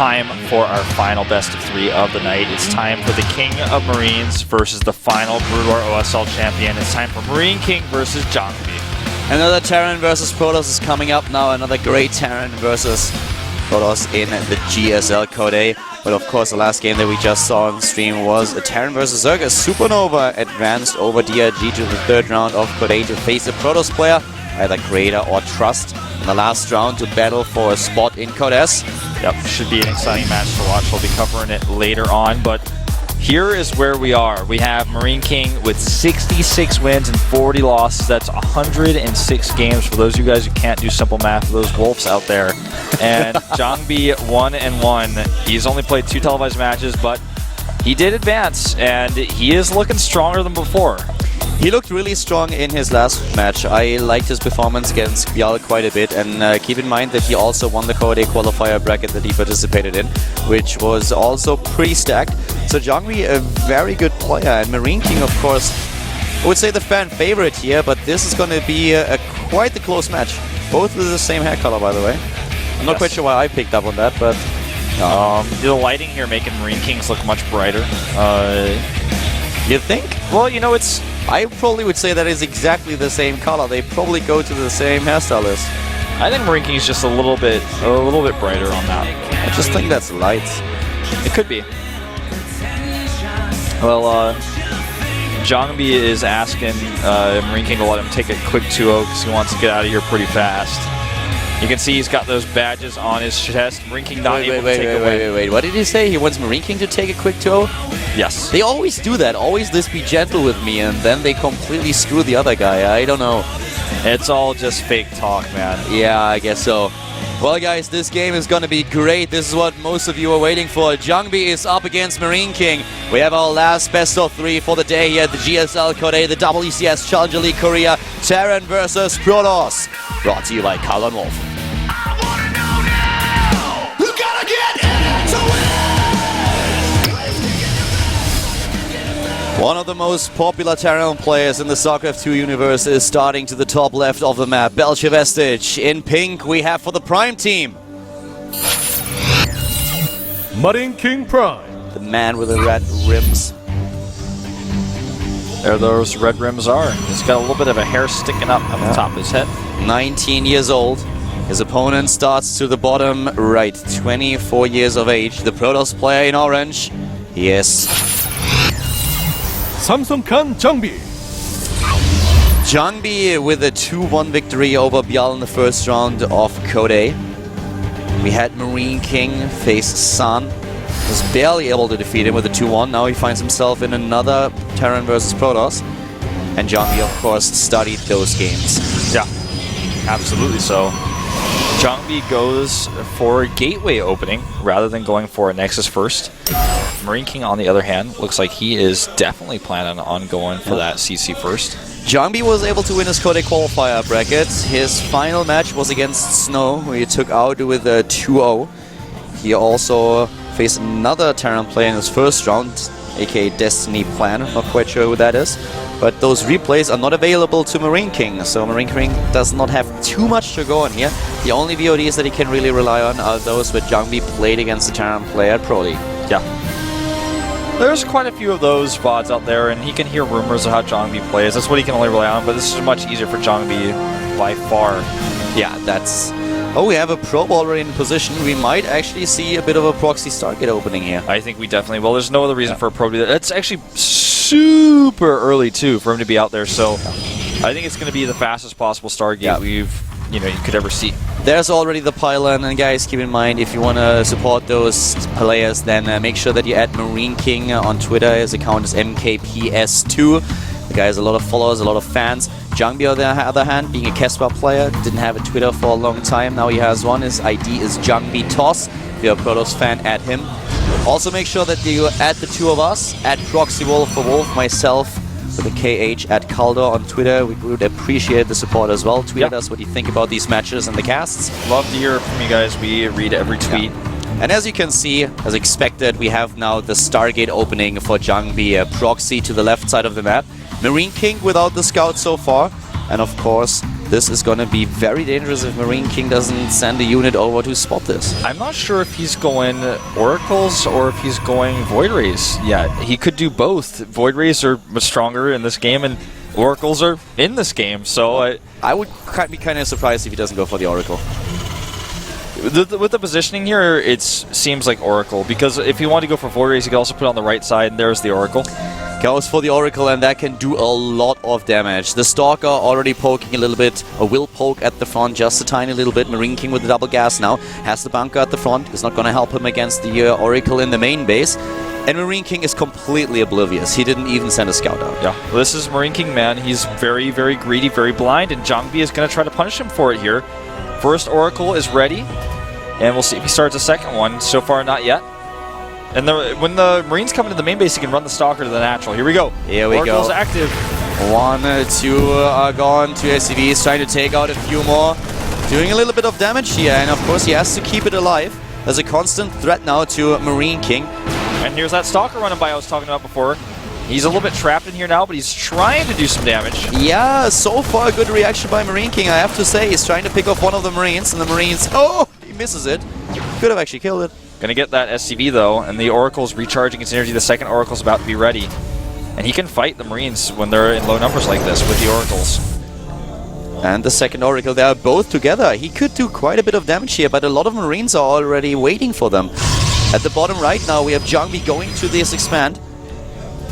time for our final best of 3 of the night. It's time for the King of Marines versus the final Brood War OSL champion. It's time for MarineKing versus jangbi. Another Terran versus Protoss is coming up now. Another great Terran versus Protoss in the GSL Korea. But of course, the last game that we just saw on stream was a Terran versus Zerg. Supernova advanced over DRG to the 3rd round of Korea to face a Protoss player, either Creator or Trust, in the last round to battle for a spot in Codes. Yep, should be an exciting match to watch. We'll be covering it later on, but here is where we are. We have MarineKing with 66 wins and 40 losses. That's 106 games for those of you guys who can't do simple math, for those wolves out there. And jangbi 1-1. He's only played 2 televised matches, but he did advance, and he is looking stronger than before. He looked really strong in his last match. I liked his performance against Bial quite a bit, and keep in mind that he also won the Korea qualifier bracket that he participated in, which was also pretty stacked. So jangbi, a very good player, and MarineKing, of course, I would say the fan favorite here, but this is going to be quite the close match. Both with the same hair color, by the way. I'm not quite sure why I picked up on that, but... the lighting here making MarineKings look much brighter. You think? Well, you know, it's... I probably would say that is exactly the same color. They probably go to the same hairstylist. I think MarineKing is just a little bit brighter on that. I just think that's lights. It could be. Well, jangbi is asking MarineKing to let him take a quick 2-0 because he wants to get out of here pretty fast. You can see he's got those badges on his chest. MarineKing not able to take a win. Wait. What did he say? He wants MarineKing to take a quick 2-0? Yes. They always do that. Always this be gentle with me, and then they completely screw the other guy. I don't know. It's all just fake talk, man. Yeah, I guess so. Well, guys, this game is going to be great. This is what most of you are waiting for. jangbi is up against MarineKing. We have our last best of 3 for the day here at the GSL Korea, the WCS Challenger League Korea, Terran versus Protoss. Brought to you by Carl and Wolf. One of the most popular Terran players in the Starcraft 2 universe is starting to the top left of the map. Belchevestic. In pink, we have for the Prime team MarineKing Prime. The man with the red rims. There those red rims are. He's got a little bit of a hair sticking up on the top of his head. 19 years old. His opponent starts to the bottom right. 24 years of age. The Protoss player in orange. Yes. Samsung-kan jangbi. jangbi with a 2-1 victory over Bial in the first round of Korea. We had MarineKing face San. Was barely able to defeat him with a 2-1. Now he finds himself in another Terran versus Protoss. And jangbi, of course, studied those games. Yeah, absolutely so. jangbi goes for a gateway opening rather than going for a Nexus first. MarineKing, on the other hand, looks like he is definitely planning on going for that CC first. jangbi was able to win his Korea qualifier bracket. His final match was against Snow, who he took out with a 2-0. He also faced another Terran player in his first round, aka Destiny Plan. Not quite sure who that is. But those replays are not available to MarineKing, so MarineKing does not have too much to go on here. The only VODs that he can really rely on are those where jangbi played against the Terran player at Pro League. Yeah. There's quite a few of those VODs out there, and he can hear rumors of how jangbi plays. That's what he can only rely on, but this is much easier for jangbi by far. Yeah, that's... Oh, we have a probe already in position. We might actually see a bit of a proxy Stargate opening here. I think we definitely will. There's no other reason for a probe to do that. It's actually super early, too, for him to be out there, so I think it's going to be the fastest possible Stargate you could ever see. There's already the pylon, and guys, keep in mind, if you want to support those players, then make sure that you add MarineKing on Twitter. His account is MKPS2. The guy has a lot of followers, a lot of fans. jangbi, on the other hand, being a Casper player, didn't have a Twitter for a long time. Now he has one. His ID is jangbi_toss. If you're a Protoss fan, add him. Also make sure that you add the two of us, at ProxyWolf for Wolf, myself, with a KH at Caldo on Twitter. We would appreciate the support as well. Tweet us what you think about these matches and the casts. Love to hear from you guys. We read every tweet. And as you can see, as expected, we have now the Stargate opening for jangbi, a proxy to the left side of the map. MarineKing without the scout so far. And of course, this is going to be very dangerous if MarineKing doesn't send a unit over to spot this. I'm not sure if he's going Oracles or if he's going Void Rays yet. He could do both. Void Rays are much stronger in this game, and Oracles are in this game, so... I would be kind of surprised if he doesn't go for the Oracle. With the positioning here, it seems like Oracle, because if you want to go for Void Rays, you can also put it on the right side, and there's the Oracle. Goes for the Oracle, and that can do a lot of damage. The Stalker already poking a little bit, or will poke at the front just a tiny little bit. MarineKing with the double gas now, has the bunker at the front, is not going to help him against the Oracle in the main base. And MarineKing is completely oblivious. He didn't even send a scout out. Yeah, well, this is MarineKing, man. He's very, very greedy, very blind, and jangbi is going to try to punish him for it here. First Oracle is ready, and we'll see if he starts a second one. So far, not yet. And when the Marines come into the main base, he can run the Stalker to the natural. Here we go. Here we Oracle's go. active. 1, 2 are gone. 2 SCVs trying to take out a few more. Doing a little bit of damage here, and of course he has to keep it alive. There's a constant threat now to MarineKing. And here's that Stalker running by I was talking about before. He's a little bit trapped in here now, but he's trying to do some damage. Yeah, so far a good reaction by MarineKing, I have to say. He's trying to pick off one of the Marines, and the Marines... Oh! He misses it. Could have actually killed it. Gonna get that SCV though, and the Oracle's recharging its energy. The second Oracle's about to be ready. And he can fight the Marines when they're in low numbers like this with the Oracles. And the second Oracle, they are both together. He could do quite a bit of damage here, but a lot of Marines are already waiting for them. At the bottom right now, we have jangbi going to this expand.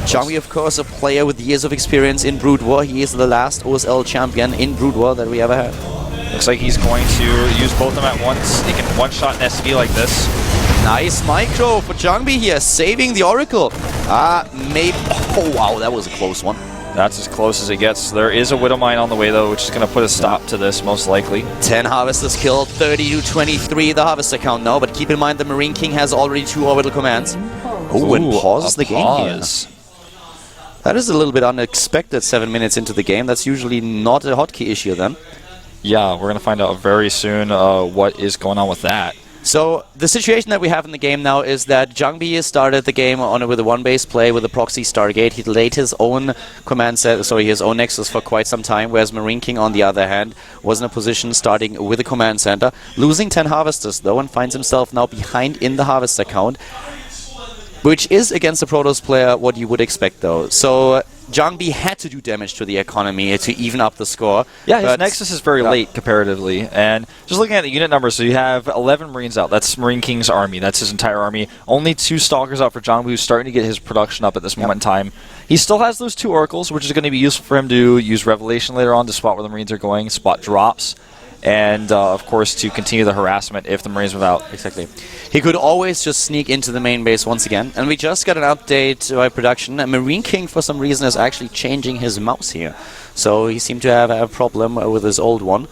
jangbi, of course, a player with years of experience in Brood War. He is the last OSL champion in Brood War that we ever had. Looks like he's going to use both of them at once. He can one-shot an SCV like this. Nice micro for jangbi here, saving the Oracle. Maybe... Oh, wow, that was a close one. That's as close as it gets. There is a Widow Mine on the way, though, which is going to put a stop to this, most likely. 10 Harvesters killed, 30 to 23 the Harvester count now, but keep in mind the MarineKing has already 2 orbital commands. Oh, and pauses the game here. That is a little bit unexpected 7 minutes into the game. That's usually not a hotkey issue then. Yeah, we're going to find out very soon what is going on with that. So the situation that we have in the game now is that jangbi started the game with a one-base play with a proxy Stargate. He delayed his own command set, sorry, his own Nexus for quite some time, whereas MarineKing, on the other hand, was in a position starting with a command center, losing 10 Harvesters though, and finds himself now behind in the Harvester count, which is against a Protoss player what you would expect though. So jangbi had to do damage to the economy to even up the score. Yeah, his Nexus is very late comparatively. And just looking at the unit numbers, so you have 11 Marines out. That's MarineKing's army. That's his entire army. Only 2 Stalkers out for jangbi, who's starting to get his production up at this moment in time. He still has those 2 Oracles, which is going to be useful for him to use Revelation later on to spot where the Marines are going, spot drops, and of course to continue the harassment if the Marines move out. Exactly. He could always just sneak into the main base once again. And we just got an update by production. MarineKing, for some reason, is actually changing his mouse here. So he seemed to have a problem with his old one.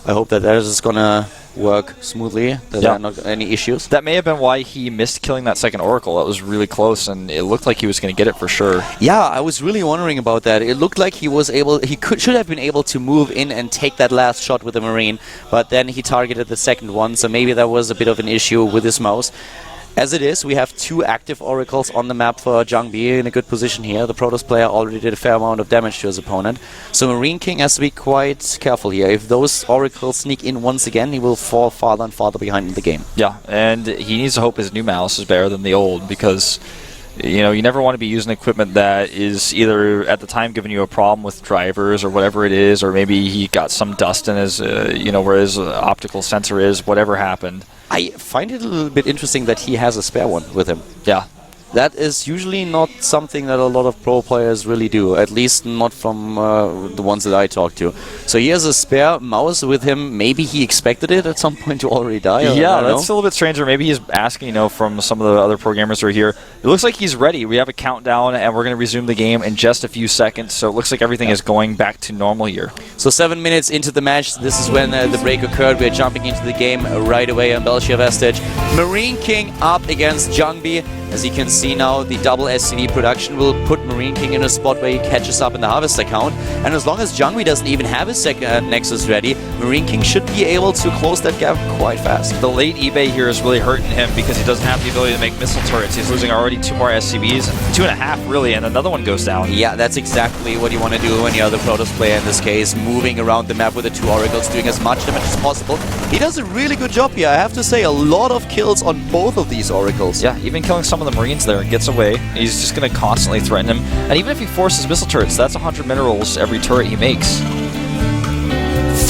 I hope that is going to work smoothly, that there are not any issues. That may have been why he missed killing that second Oracle. That was really close, and it looked like he was going to get it for sure. Yeah, I was really wondering about that. It looked like he was able, should have been able to move in and take that last shot with the Marine, but then he targeted the second one, so maybe that was a bit of an issue with his mouse. As it is, we have 2 active Oracles on the map for jangbi in a good position here. The Protoss player already did a fair amount of damage to his opponent. So MarineKing has to be quite careful here. If those Oracles sneak in once again, he will fall farther and farther behind in the game. Yeah, and he needs to hope his new mouse is better than the old, because you know, you never want to be using equipment that is either at the time giving you a problem with drivers or whatever it is, or maybe he got some dust in his, you know, where his optical sensor is, whatever happened. I find it a little bit interesting that he has a spare one with him. Yeah. That is usually not something that a lot of pro players really do, at least not from the ones that I talk to. So he has a spare mouse with him. Maybe he expected it at some point to already die. Yeah, that's a little bit stranger. Maybe he's asking, you know, from some of the other programmers who are here. It looks like he's ready. We have a countdown, and we're going to resume the game in just a few seconds. So it looks like everything is going back to normal here. So 7 minutes into the match, this is when the break occurred. We're jumping into the game right away on Belshia Vestige. MarineKing up against jangbi. As you can see now the double SCV production will put MarineKing in a spot where he catches up in the Harvester count. And as long as jangbi doesn't even have his second Nexus ready, MarineKing should be able to close that gap quite fast. The late eBay here is really hurting him because he doesn't have the ability to make missile turrets. He's losing already 2 more SCVs, 2.5 really, and another one goes down. Yeah, that's exactly what you want to do when you're the Protoss player in this case, moving around the map with the 2 Oracles, doing as much damage as possible. He does a really good job here, I have to say, a lot of kills on both of these Oracles. Yeah, even killing some of the Marines there, gets away. He's just going to constantly threaten him. And even if he forces missile turrets, that's 100 minerals every turret he makes.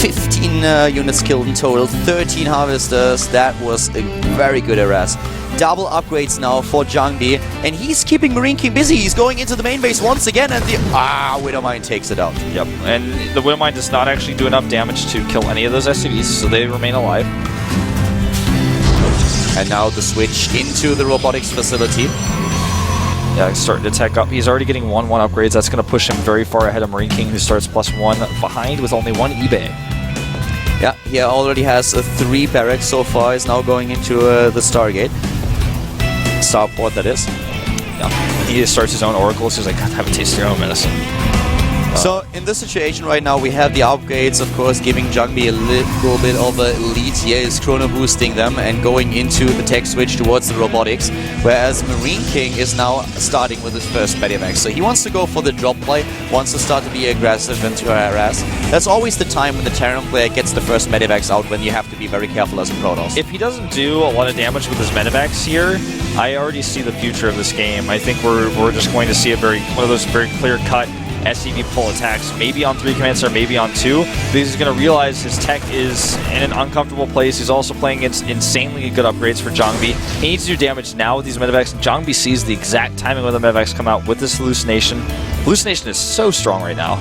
15 units killed in total, 13 Harvesters. That was a very good harass. Double upgrades now for jangbi, and he's keeping MarineKing busy. He's going into the main base once again, and the Widowmine takes it out. Yep, and the Widowmine does not actually do enough damage to kill any of those SCVs, so they remain alive. And now the switch into the robotics facility. Yeah, he's starting to tech up. He's already getting 1-1 upgrades. That's going to push him very far ahead of MarineKing, who starts +1 behind with only 1 eBay. Yeah, he already has 3 barracks so far. He's now going into the Stargate. Starport, that is. Yeah. He starts his own oracles. He's like, God, have a taste of your own medicine. So in this situation right now, we have the upgrades, of course, giving jangbi a little bit of a lead here. Is chrono boosting them and going into the tech switch towards the robotics, whereas MarineKing is now starting with his first medivac. So he wants to go for the drop play, wants to start to be aggressive and to harass. That's always the time when the Terran player gets the first medivacs out, when you have to be very careful as a Protoss. If he doesn't do a lot of damage with his medivacs here, I already see the future of this game. I think we're just going to see one of those very clear-cut SCV pull attacks, maybe on 3 commands or maybe on 2, because he's going to realize his tech is in an uncomfortable place. He's also playing against insanely good upgrades for jangbi. He needs to do damage now with these medivacs. jangbi sees the exact timing when the medivacs come out with this hallucination. Hallucination is so strong right now.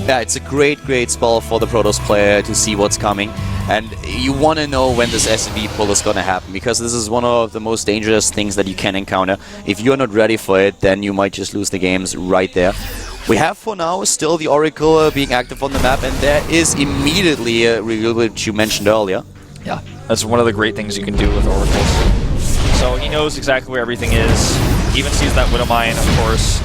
Yeah, it's a great spell for the Protoss player to see what's coming. And you want to know when this SCV pull is going to happen, because this is one of the most dangerous things that you can encounter. If you're not ready for it, then you might just lose the games right there. We have for now still the Oracle being active on the map, and there is immediately a reveal, which you mentioned earlier. Yeah, that's one of the great things you can do with Oracles. So he knows exactly where everything is. He even sees that Widowmine, of course.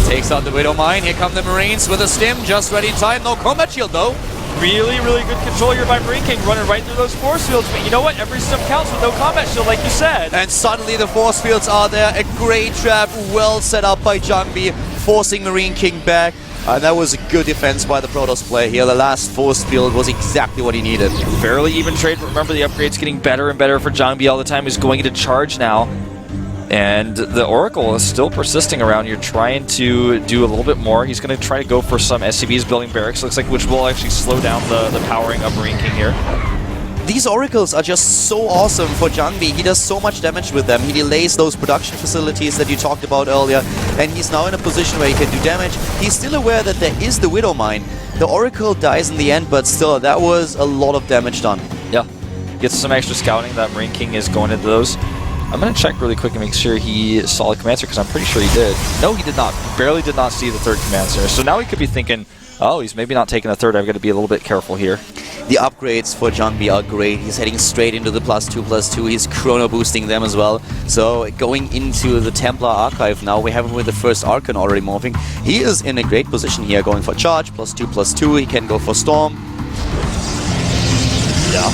Takes out the Widowmine. Here come the Marines with a stim, just ready in time. No combat shield though. Really good control here by MarineKing, running right through those force fields. But you know what? Every stim counts with no combat shield, like you said. And suddenly the force fields are there. A great trap, well set up by jangbi, forcing MarineKing back. And that was a good defense by the Protoss player here. The last force field was exactly what he needed. Fairly even trade, but remember the upgrade's getting better and better for jangbi all the time. He's going into charge now. And the Oracle is still persisting around here, trying to do a little bit more. He's going to try to go for some SCVs, building barracks, looks like, which will actually slow down the powering of MarineKing here. These Oracles are just so awesome for jangbi. He does so much damage with them. He delays those production facilities that you talked about earlier, and he's now in a position where he can do damage. He's still aware that there is the Widowmine. The Oracle dies in the end, but still, that was a lot of damage done. Yeah, gets some extra scouting that MarineKing is going into those. I'm going to check really quick and make sure he saw the command center, because I'm pretty sure he did. No, he did not. He barely did not see the 3rd command center. So now he could be thinking, oh, he's maybe not taking the 3rd. I've got to be a little bit careful here. The upgrades for jangbi are great. He's heading straight into the +2/+2. He's chrono boosting them as well. So going into the Templar Archive now, we have him with the first Archon already morphing. He is in a great position here, going for charge, +2/+2. He can go for Storm. Yeah.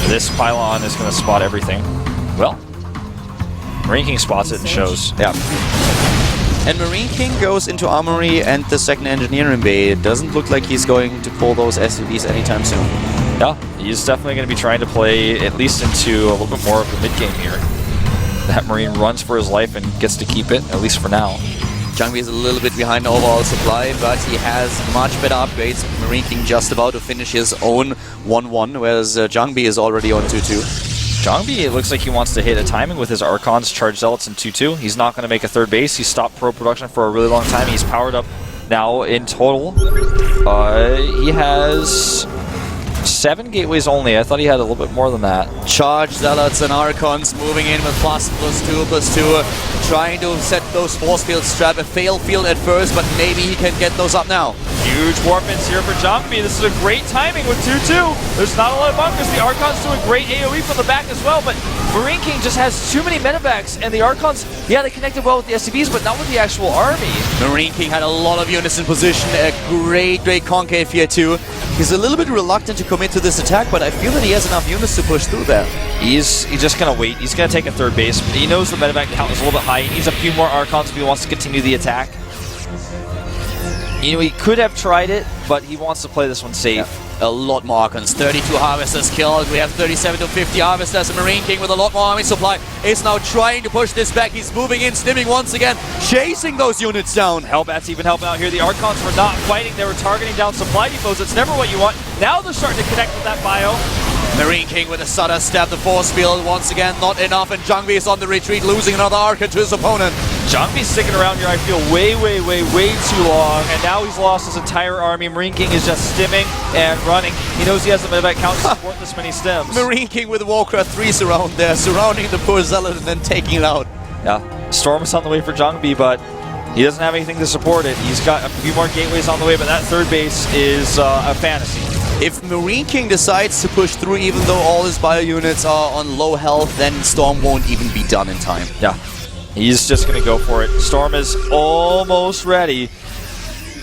This pylon is going to spot everything. Well, MarineKing spots it and shows. Yeah. And MarineKing goes into Armory and the 2nd Engineering Bay. It doesn't look like he's going to pull those SUVs anytime soon. Yeah, he's definitely going to be trying to play at least into a little bit more of the mid-game here. That Marine runs for his life and gets to keep it, at least for now. jangbi is a little bit behind the overall supply, but he has much better upgrades. MarineKing just about to finish his own 1-1, whereas jangbi is already on 2-2. jangbi, it looks like he wants to hit a timing with his Archons, Charge Zealots, and 2-2. He's not going to make a 3rd base. He stopped pro production for a really long time. He's powered up now in total. He has 7 gateways only. I thought he had a little bit more than that. Charge Zealots and Archons moving in with +2/+2, trying to set those force fields trap. A fail field at first, but maybe he can get those up now. Huge warp-ins here for jangbi. This is a great timing with 2-2. There's not a lot of bunkers. The Archons do a great AoE from the back as well, but MarineKing just has too many medevacs, and the Archons, yeah, they connected well with the SCVs, but not with the actual army. MarineKing had a lot of units in position. A great concave here too. He's a little bit reluctant to commit to this attack, but I feel that he has enough units to push through there. He's just going to wait. He's going to take a third base. He knows the medevac count is a little bit high. He needs a few more Archons if he wants to continue the attack. You know, he could have tried it, but he wants to play this one safe. Yeah. A lot more Archons. 32 Harvesters killed. We have 37 to 50 Harvesters. And MarineKing with a lot more army supply is now trying to push this back. He's moving in, stimming once again, chasing those units down. Hellbats even helping out here. The Archons were not fighting. They were targeting down supply depots. It's never what you want. Now they're starting to connect with that bio. MarineKing with a Sutter stab the force field once again, not enough, and jangbi is on the retreat, losing another Archon to his opponent. jangbi's sticking around here, I feel, way too long, and now he's lost his entire army. MarineKing is just stimming and running. He knows he has the medevac count to support this many stims. MarineKing with Warcraft 3s around there, surrounding the poor Zealot and then taking it out. Yeah, Storm is on the way for jangbi, but he doesn't have anything to support it. He's got a few more gateways on the way, but that third base is a fantasy. If MarineKing decides to push through, even though all his bio units are on low health, then Storm won't even be done in time. Yeah, he's just going to go for it. Storm is almost ready.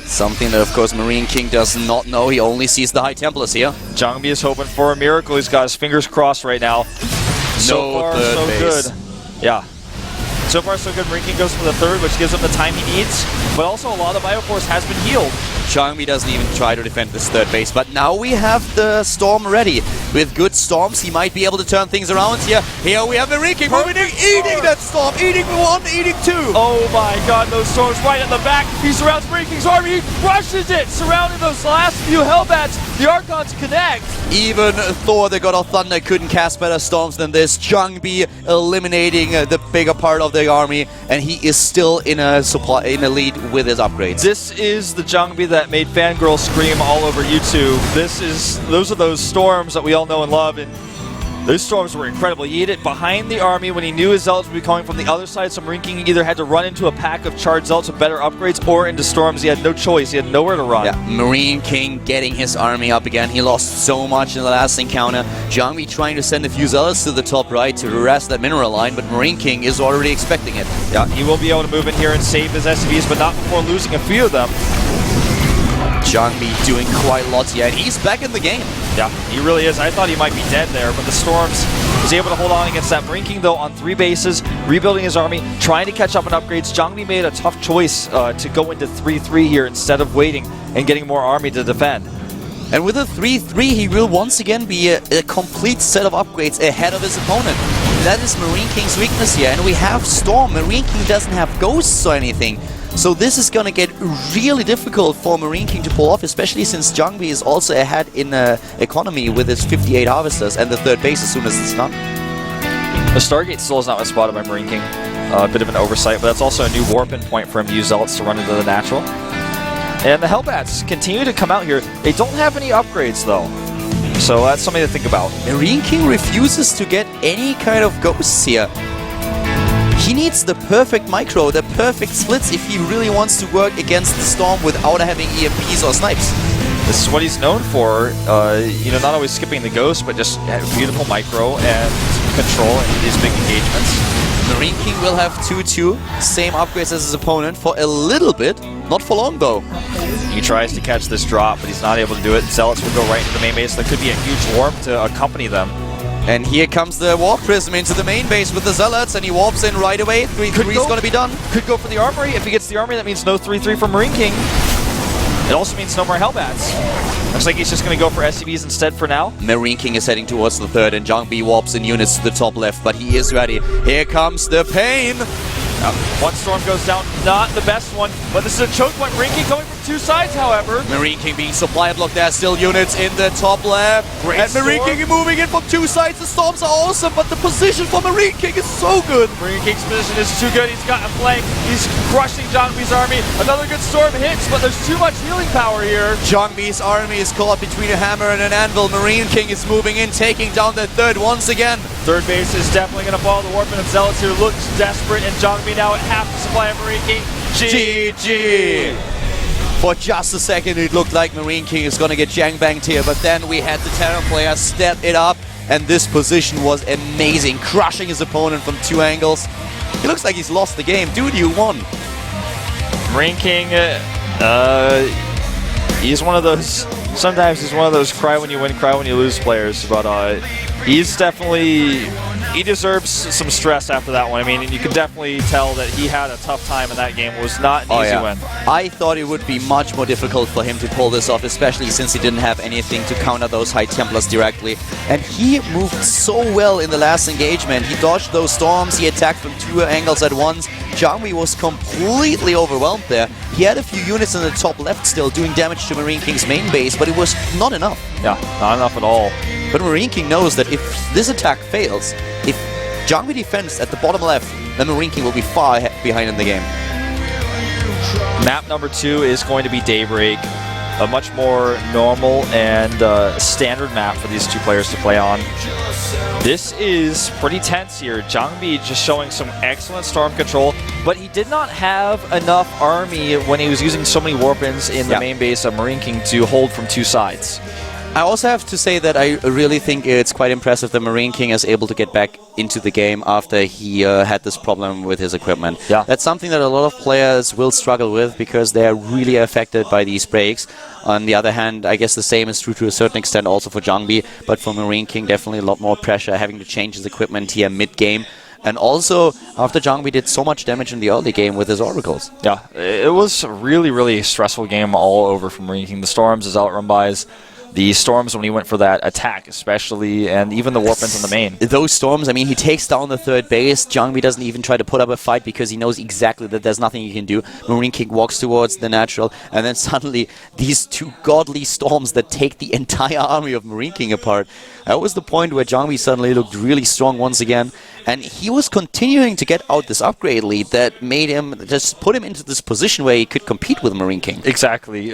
Something that, of course, MarineKing does not know. He only sees the High Templars here. jangbi is hoping for a miracle. He's got his fingers crossed right now. So far, so good. Yeah. So far, so good. MarineKing goes for the third, which gives him the time he needs. But also, a lot of the Bioforce has been healed. jangbi doesn't even try to defend this third base, but now we have the Storm ready. With good Storms, he might be able to turn things around here. Here we have MarineKing moving in, eating that Storm, eating one, eating two. Oh my god, those Storms right at the back. He surrounds MarineKing's army, he crushes it, surrounding those last few Hellbats. The Archons connect. Even Thor, the God of Thunder, couldn't cast better Storms than this. jangbi eliminating the bigger part of the army, and he is still in a lead with his upgrades. This is the jangbi that made fangirls scream all over YouTube. Those are those Storms that we all know and love, and those Storms were incredible. He hit it behind the army when he knew his Zealots would be coming from the other side, so MarineKing either had to run into a pack of charged Zealots with better upgrades or into Storms. He had no choice. He had nowhere to run. Yeah, MarineKing getting his army up again. He lost so much in the last encounter. jangbi trying to send a few Zealots to the top right to harass that mineral line, but MarineKing is already expecting it. Yeah, he will be able to move in here and save his SCVs, but not before losing a few of them. jangbi doing quite a lot here, and he's back in the game. Yeah, he really is. I thought he might be dead there, but the Storms was able to hold on against that. MarineKing, though, on 3 bases, rebuilding his army, trying to catch up on upgrades. jangbi made a tough choice to go into 3-3 here instead of waiting and getting more army to defend. And with a 3-3, he will once again be a complete set of upgrades ahead of his opponent. That is MarineKing's weakness here, and we have Storm. MarineKing doesn't have ghosts or anything. So this is going to get really difficult for MarineKing to pull off, especially since jangbi is also ahead in economy with his 58 Harvesters and the third base as soon as it's done. The Stargate still is not spotted by MarineKing. A bit of an oversight, but that's also a new warp-in point for him to use Zealots to run into the natural. And the Hellbats continue to come out here. They don't have any upgrades, though. So that's something to think about. MarineKing refuses to get any kind of ghosts here. He needs the perfect micro, the perfect splits if he really wants to work against the Storm without having EMPs or snipes. This is what he's known for, you know, not always skipping the ghost, but just beautiful micro and control in these big engagements. MarineKing will have 2-2, same upgrades as his opponent for a little bit, not for long though. He tries to catch this drop, but he's not able to do it. Zealots will go right into the main base. There could be a huge warp to accompany them. And here comes the Warp Prism into the main base with the Zealots, and he warps in right away. 3-3 is going to be done. Could go for the Armory. If he gets the Armory, that means no 3-3 for MarineKing. It also means no more Hellbats. Looks like he's just going to go for SCVs instead for now. MarineKing is heading towards the third, and jangbi warps in units to the top left, but he is ready. Here comes the pain. One storm goes down, not the best one, but this is a choke point. MarineKing coming from two sides, however. MarineKing being supply blocked. There's still units in the top left. Great and MarineKing moving in from two sides. The storms are awesome, but the position for MarineKing is so good. MarineKing's position is too good. He's got a flank. He's crushing jangbi's army. Another good storm hits, but there's too much healing power here. jangbi's army is caught between a hammer and an anvil. MarineKing is moving in, taking down the third once again. Third base is definitely going to fall. The Warpman of Zealots here looks desperate, and jangbi now at half the supply of MarineKing. GG! For just a second, it looked like MarineKing is going to get jangbanged here, but then we had the Terran player step it up, and this position was amazing, crushing his opponent from two angles. It looks like he's lost the game. Dude, you won. MarineKing, he's one of those, sometimes he's one of those cry when you win, cry when you lose players, but he's definitely, he deserves some stress after that one. I mean, you can definitely tell that he had a tough time in that game. It was not an easy win. I thought it would be much more difficult for him to pull this off, especially since he didn't have anything to counter those High Templars directly. And he moved so well in the last engagement. He dodged those storms, he attacked from two angles at once. jangbi was completely overwhelmed there. He had a few units in the top left still doing damage to MarineKing's main base, but it was not enough. Yeah, not enough at all. But MarineKing knows that if this attack fails, if jangbi defends at the bottom left, then MarineKing will be far behind in the game. Map number 2 is going to be Daybreak, a much more normal and standard map for these two players to play on. This is pretty tense here. jangbi just showing some excellent storm control, but he did not have enough army when he was using so many warpins in the main base of MarineKing to hold from two sides. I also have to say that I really think it's quite impressive that MarineKing is able to get back into the game after he had this problem with his equipment. Yeah. That's something that a lot of players will struggle with because they're really affected by these breaks. On the other hand, I guess the same is true to a certain extent also for jangbi, but for MarineKing definitely a lot more pressure having to change his equipment here mid-game. And also, after jangbi did so much damage in the early game with his oracles. Yeah, it was a really, really stressful game all over from MarineKing. The storms, his outrun buys, the storms when he went for that attack especially, and even the warpins on the main. Those storms, I mean, he takes down the third base. jangbi doesn't even try to put up a fight because he knows exactly that there's nothing he can do. MarineKing walks towards the natural, and then suddenly these two godly storms that take the entire army of MarineKing apart. That was the point where jangbi suddenly looked really strong once again, and he was continuing to get out this upgrade lead that made him, just put him into this position where he could compete with MarineKing. Exactly.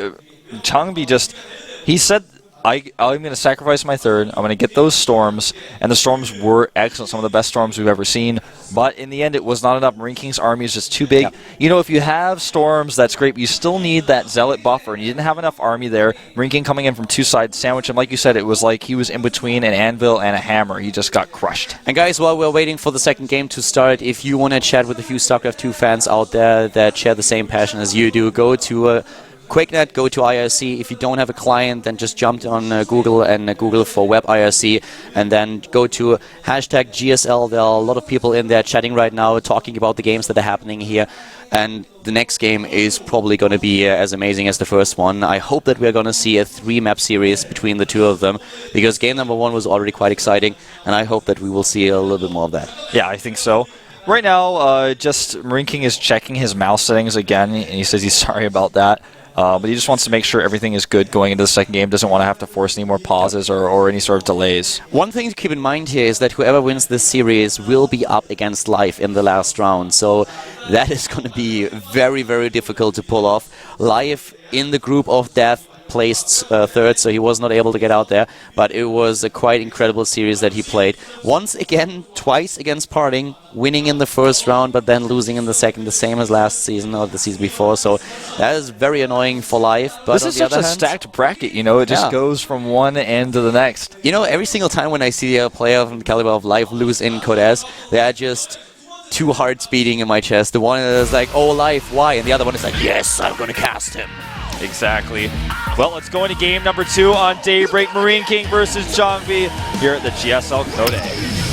jangbi just, he said, I'm going to sacrifice my third, I'm going to get those storms, and the storms were excellent, some of the best storms we've ever seen, but in the end it was not enough. MarineKing's army is just too big. Yeah. You know, if you have storms, that's great, but you still need that zealot buffer, and you didn't have enough army there. MarineKing coming in from two sides, sandwich him, like you said, it was like he was in between an anvil and a hammer. He just got crushed. And guys, while we're waiting for the second game to start, if you want to chat with a few StarCraft 2 fans out there that share the same passion as you do, go to QuakeNet, go to IRC. If you don't have a client, then just jump on Google and Google for web IRC, and then go to hashtag GSL. There are a lot of people in there chatting right now, talking about the games that are happening here. And the next game is probably going to be as amazing as the first one. I hope that we're going to see a 3-map series between the two of them, because game number 1 was already quite exciting, and I hope that we will see a little bit more of that. Yeah, I think so. Right now, just MarineKing is checking his mouse settings again, and he says he's sorry about that. But he just wants to make sure everything is good going into the second game, doesn't want to have to force any more pauses or any sort of delays. One thing to keep in mind here is that whoever wins this series will be up against Live in the last round. So that is going to be very, very difficult to pull off. Live in the group of death placed third, so he was not able to get out there, but it was a quite incredible series that he played. Once again, twice against Parting, winning in the first round, but then losing in the second, the same as last season or the season before, so that is very annoying for Live. But this is such a stacked bracket, you know, it just goes from one end to the next. You know, every single time when I see a player from the caliber of Live lose in Codes, they are just two hearts beating in my chest. The one is like, oh, Live, why? And the other one is like, yes, I'm going to cast him. Exactly. Well, let's go into game number 2 on Daybreak. MarineKing versus jangbi here at the GSL Korea.